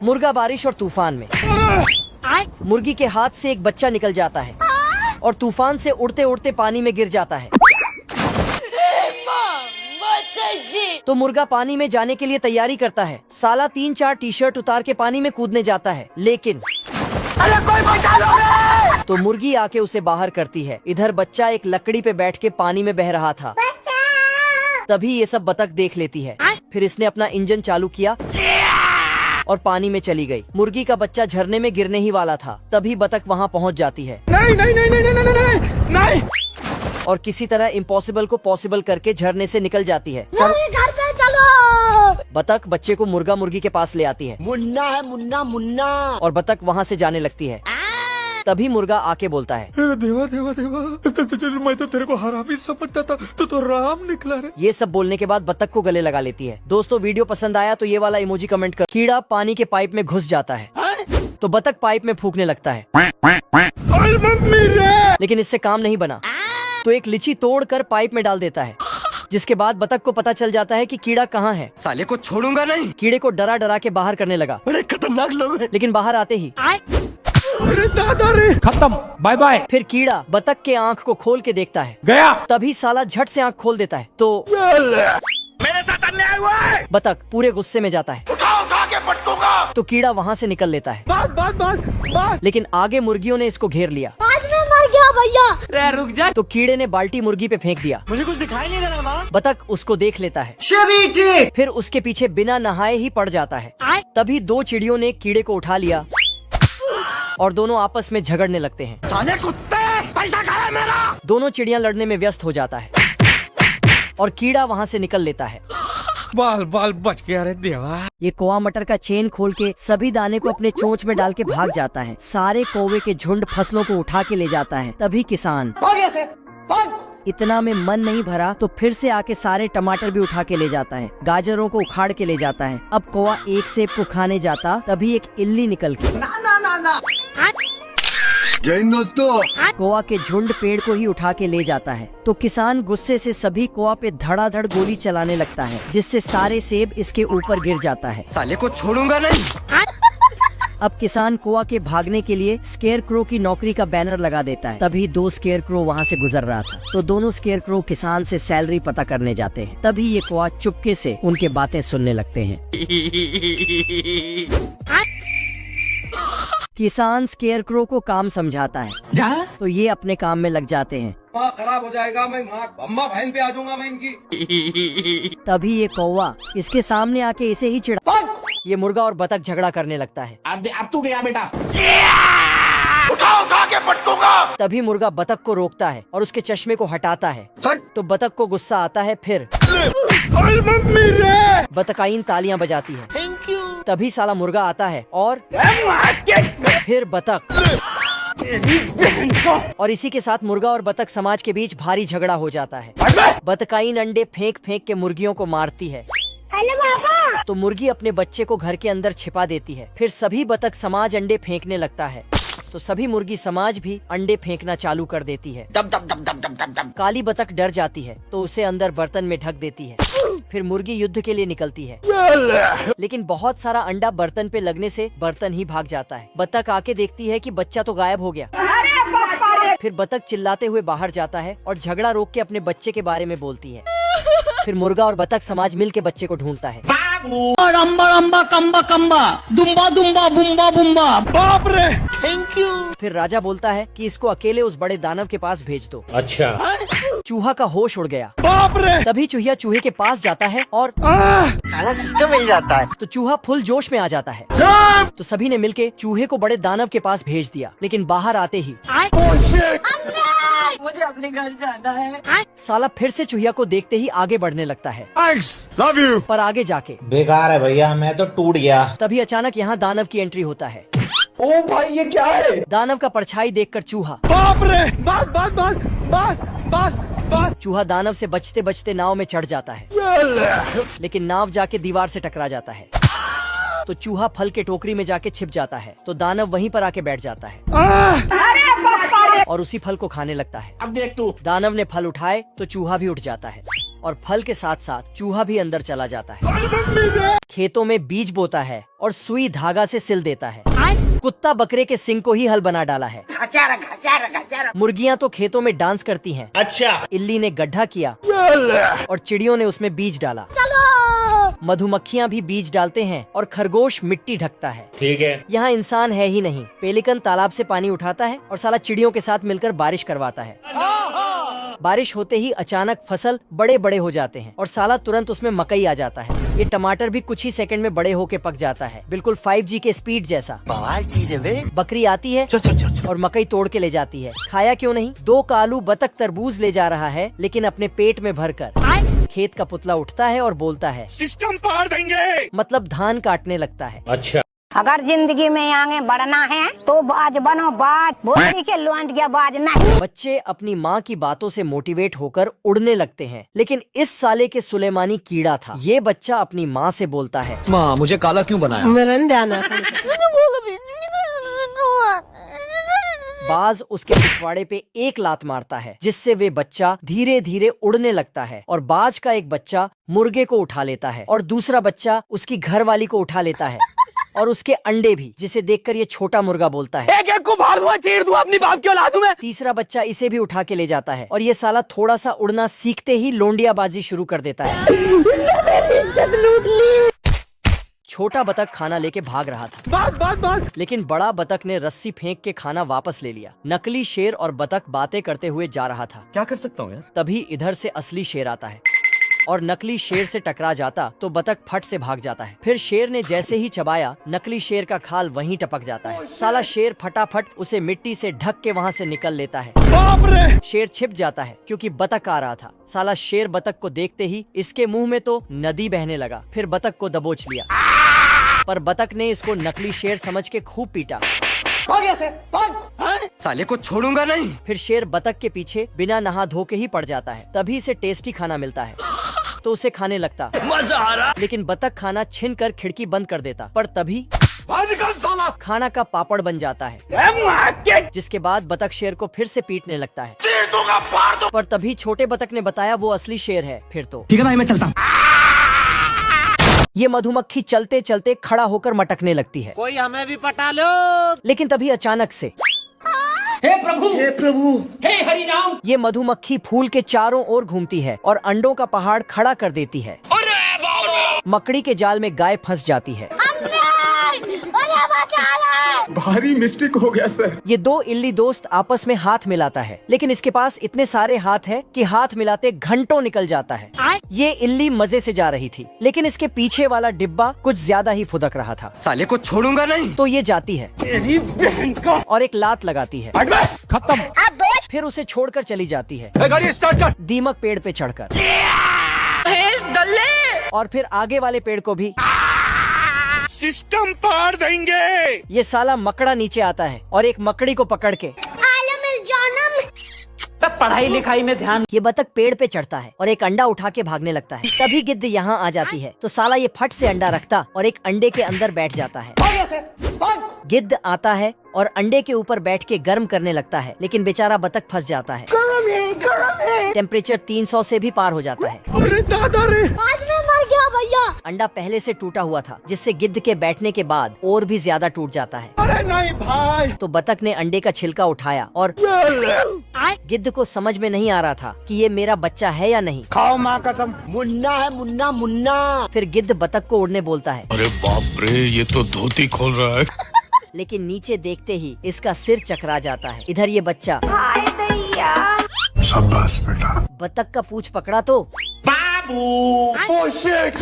मुर्गा बारिश और तूफान में। मुर्गी के हाथ से एक बच्चा निकल जाता है और तूफान से उड़ते उड़ते पानी में गिर जाता है। तो मुर्गा पानी में जाने के लिए तैयारी करता है। साला 3-4 टी-शर्ट उतार के पानी में कूदने जाता है, लेकिन तो मुर्गी आके उसे बाहर करती है। इधर बच्चा एक लकड़ी पे बैठ के पानी में बह रहा था। तभी ये सब बतख देख लेती है। फिर इसने अपना इंजन चालू किया और पानी में चली गई। मुर्गी का बच्चा झरने में गिरने ही वाला था, तभी बतख वहाँ पहुँच जाती है। नहीं। और किसी तरह इम्पॉसिबल को पॉसिबल करके झरने से निकल जाती है। घर पे चलो। बतख बच्चे को मुर्गा मुर्गी के पास ले आती है। मुन्ना है, मुन्ना मुन्ना। और बतख वहाँ से जाने लगती है। तभी मुर्गा आके बोलता है, देवा देवा देवा, मैं तो तेरे को हरामी समझता था, तो राम निकला रे। ये सब बोलने के बाद बतख को गले लगा लेती है। दोस्तों वीडियो पसंद आया तो ये वाला इमोजी कमेंट कर। कीड़ा पानी के पाइप में घुस जाता है तो बतख पाइप में फूकने लगता है, लेकिन इससे काम नहीं बना तो एक लीची तोड़ कर पाइप में डाल देता है। जिसके बाद बतख को पता चल जाता है कि कीड़ा कहाँ है। साले को छोड़ूंगा नहीं। कीड़े को डरा डरा के बाहर करने लगा। अरे खतरनाक लोग हैं। लेकिन बाहर आते ही अरे दादा रे, खत्म, बाय बाय। फिर कीड़ा बतख के आँख को खोल के देखता है। गया। तभी साला झट से आँख खोल देता है तो मेरे साथ अन्याय हुआ है। बतख पूरे गुस्से में जाता है। उठा के पटकूंगा। तो कीड़ा वहाँ से निकल लेता है। बस। लेकिन आगे मुर्गियों ने इसको घेर लिया। आज मैं मर गया भैया। रुक जा। तो कीड़े ने बाल्टी मुर्गी पे फेंक दिया। मुझे कुछ दिखाई नहीं दे रहा माँ। बतख उसको देख लेता है। फिर उसके पीछे बिना नहाए ही पड़ जाता है। तभी 2 चिड़ियों ने कीड़े को उठा लिया और दोनों आपस में झगड़ने लगते हैं। साले कुत्ते, पैसा खाया मेरा। दोनों चिड़िया लड़ने में व्यस्त हो जाता है और कीड़ा वहाँ से निकल लेता है। बाल बाल बच गया रे देवा। ये कौवा मटर का चेन खोल के सभी दाने को अपने चोंच में डाल के भाग जाता है। सारे कौवे के झुंड फसलों को उठा के ले जाता है। तभी किसान इतना में मन नहीं भरा तो फिर से आके सारे टमाटर भी उठा के ले जाता है। गाजरों को उखाड़ के ले जाता है। अब कौवा एक सेब को खाने जाता तभी एक इल्ली निकल के जय हिंद दोस्तों। कौवा के झुंड पेड़ को ही उठा के ले जाता है। तो किसान गुस्से से सभी कौवा पे धड़ाधड़ गोली चलाने लगता है, जिससे सारे सेब इसके ऊपर गिर जाता है। साले को छोड़ूंगा नहीं। अब किसान कौवा के भागने के लिए स्केयर क्रो की नौकरी का बैनर लगा देता है। तभी 2 स्केयर क्रो वहाँ से गुजर रहा था तो दोनों स्केयर क्रो किसान से सैलरी पता करने जाते हैं। तभी ये कौवा चुपके से उनके बातें सुनने लगते हैं। किसान स्केयर क्रो को काम समझाता है तो ये अपने काम में लग जाते हैं। खराब हो जाएगा, मैं अम्मा बहन पे आ जाऊंगा मैं इनकी। तभी ये कौवा इसके सामने आके इसे ही चिढ़ा। ये मुर्गा और बतख झगड़ा करने लगता है। अब तू गया बेटा। उठा के पटकूंगा। तभी मुर्गा बतख को रोकता है और उसके चश्मे को हटाता है। तो बतख को गुस्सा आता है। फिर बतकाइन तालियां बजाती है। Thank you. तभी साला मुर्गा आता है और फिर बतख, और इसी के साथ मुर्गा और बतख समाज के बीच भारी झगड़ा हो जाता है। बतकाइन अंडे फेंक फेंक के मुर्गियों को मारती है। हेलो पापा। तो मुर्गी अपने बच्चे को घर के अंदर छिपा देती है। फिर सभी बतख समाज अंडे फेंकने लगता है तो सभी मुर्गी समाज भी अंडे फेंकना चालू कर देती है। काली बतख डर जाती है तो उसे अंदर बर्तन में ढक देती है। फिर मुर्गी युद्ध के लिए निकलती है, लेकिन बहुत सारा अंडा बर्तन पे लगने से बर्तन ही भाग जाता है। बतख आके देखती है कि बच्चा तो गायब हो गया। फिर बतख चिल्लाते हुए बाहर जाता है और झगड़ा रोक के अपने बच्चे के बारे में बोलती है। फिर मुर्गा और बतख समाज मिल के बच्चे को ढूंढता है। रंबा रंबा कम्बा कम्बा दुम्बा दुम्बा बुम्बा बुम्बा। बाप रे। Thank you. फिर राजा बोलता है कि इसको अकेले उस बड़े दानव के पास भेज दो। अच्छा। चूहा का होश उड़ गया। बाप रे। तभी चूहिया चूहे के पास जाता है और साला सिस्टम मिल जाता है। तो चूहा फुल जोश में आ जाता है। तो सभी ने मिलके चूहे को बड़े दानव के पास भेज दिया। लेकिन बाहर आते ही मुझे अपने घर जाना है। साला फिर से चूहिया को देखते ही आगे बढ़ने लगता है। Love you. पर आगे जाके बेकार है भैया, मैं तो टूट गया। तभी अचानक यहाँ दानव की एंट्री होता है। ओ भाई ये क्या है? दानव का परछाई देखकर चूहा बाप रे। बस। चूहा दानव से बचते बचते नाव में चढ़ जाता है, लेकिन नाव जाके दीवार से टकरा जाता है। तो चूहा फल के टोकरी में जाके छिप जाता है तो दानव वहीं पर आके बैठ जाता है। अरे और उसी फल को खाने लगता है। अब देख तू। दानव ने फल उठाए तो चूहा भी उठ जाता है और फल के साथ साथ चूहा भी अंदर चला जाता है। खेतों में बीज बोता है और सुई धागा से सिल देता है। कुत्ता बकरे के सिंग को ही हल बना डाला है। मुर्गियां तो खेतों में डांस करती हैं। अच्छा। इल्ली ने गड्ढा किया और चिड़ियों ने उसमें बीज डाला। मधुमक्खियां भी बीज डालते हैं और खरगोश मिट्टी ढकता है। ठीक है। यहाँ इंसान है ही नहीं। पेलिकन तालाब से पानी उठाता है और साला चिड़ियों के साथ मिलकर बारिश करवाता है। बारिश होते ही अचानक फसल बड़े बड़े हो जाते हैं और साला तुरंत उसमें मकई आ जाता है। ये टमाटर भी कुछ ही सेकंड में बड़े होके पक जाता है, बिल्कुल 5G के स्पीड जैसा। बवाल चीज है बे। बकरी आती है और मकई तोड़ के ले जाती है। खाया क्यों नहीं? 2 कालू बतख तरबूज ले जा रहा है, लेकिन अपने पेट में भरकर। खेत का पुतला उठता है और बोलता है, सिस्टम पार देंगे। मतलब धान काटने लगता है। अच्छा। अगर जिंदगी में आगे बढ़ना है तो बाज बनो, बाज भोसड़ी के लौंड गया बाज नहीं। बच्चे अपनी माँ की बातों से मोटिवेट होकर उड़ने लगते हैं, लेकिन इस साले के सुलेमानी कीड़ा था। ये बच्चा अपनी माँ से बोलता है, माँ मुझे काला क्यों बनाया? बाज उसके पिछवाड़े पे एक लात मारता है, जिससे वे बच्चा धीरे धीरे उड़ने लगता है और बाज का एक बच्चा मुर्गे को उठा लेता है और दूसरा बच्चा उसकी घरवाली को उठा लेता है और उसके अंडे भी, जिसे देखकर ये छोटा मुर्गा बोलता है, एक को फाड़ दूंगा, चीर दूंगा, अपनी बाप की औलाद हूं मैं। तीसरा बच्चा इसे भी उठा के ले जाता है और ये साला थोड़ा सा उड़ना सीखते ही लोंडियाबाजी शुरू कर देता है। छोटा बतख खाना लेके भाग रहा था, लेकिन बड़ा बतख ने रस्सी फेंक के खाना वापस ले लिया। नकली शेर और बतख बातें करते हुए जा रहा था। क्या कर सकता हूँ यार? तभी इधर से असली शेर आता है और नकली शेर से टकरा जाता तो बतख फट से भाग जाता है। फिर शेर ने जैसे ही चबाया, नकली शेर का खाल वहीं टपक जाता है। साला शेर फटाफट उसे मिट्टी से ढक के वहाँ से निकल लेता है। शेर छिप जाता है क्योंकि बतख आ रहा था। साला शेर बतख को देखते ही इसके मुंह में तो नदी बहने लगा। फिर बतख को दबोच लिया, पर बतख ने इसको नकली शेर समझ के खूब पीटा। साले को छोड़ूंगा नहीं। फिर शेर बतख के पीछे बिना नहा धो के ही पड़ जाता है। तभी से टेस्टी खाना मिलता है तो उसे खाने लगता। मजा आ रहा। लेकिन बतख खाना छीन कर खिड़की बंद कर देता, पर तभी खाना का पापड़ बन जाता है, जिसके बाद बतख शेर को फिर से पीटने लगता है। पर तभी छोटे बतख ने बताया वो असली शेर है। फिर तो ठीक है भाई, मैं चलता हूँ। ये मधुमक्खी चलते चलते खड़ा होकर मटकने लगती है। कोई हमें भी पटा लो। लेकिन तभी अचानक से हे प्रभु, हे प्रभु, हे हरि नाम। ये मधुमक्खी फूल के चारों ओर घूमती है और अंडों का पहाड़ खड़ा कर देती है। मकड़ी के जाल में गाय फंस जाती है। भारी मिस्टेक हो गया सर। ये 2 इल्ली दोस्त आपस में हाथ मिलाता है, लेकिन इसके पास इतने सारे हाथ है कि हाथ मिलाते घंटों निकल जाता है। ये इल्ली मजे से जा रही थी, लेकिन इसके पीछे वाला डिब्बा कुछ ज्यादा ही फुदक रहा था। साले को छोड़ूंगा नहीं। तो ये जाती है और एक लात लगाती है। खत्म। फिर उसे छोड़कर चली जाती है, गाड़ी स्टार्ट कर। दीमक पेड़ पे चढ़कर, और फिर आगे वाले पेड़ को भी सिस्टम पार देंगे। ये साला मकड़ा नीचे आता है और एक मकड़ी को पकड़ के पढ़ाई लिखाई में ध्यान। ये बतख पेड़ पे चढ़ता है और एक अंडा उठा के भागने लगता है। तभी गिद्ध यहाँ आ जाती है तो साला ये फट से अंडा रखता और एक अंडे के अंदर बैठ जाता है। गिद्ध आता है और अंडे के ऊपर बैठ के गर्म करने लगता है, लेकिन बेचारा बतख फंस जाता है। टेम्परेचर 300 से भी पार हो जाता है। अरे दादा रे। आज मैं मर गया भैया। अंडा पहले से टूटा हुआ था, जिससे गिद्ध के बैठने के बाद और भी ज्यादा टूट जाता है। अरे नहीं भाई। तो बतख ने अंडे का छिलका उठाया और गिद्ध को समझ में नहीं आ रहा था कि ये मेरा बच्चा है या नहीं। खाओ माँ कसम। मुन्ना है, मुन्ना मुन्ना। फिर गिद्ध बतख को उड़ने बोलता है। अरे बाप रे, ये तो धोती खोल रहा है। लेकिन नीचे देखते ही इसका सिर चकरा जाता है। इधर ये बच्चा शाबाश बेटा। बतख का पूंछ पकड़ा तो ओह शिट।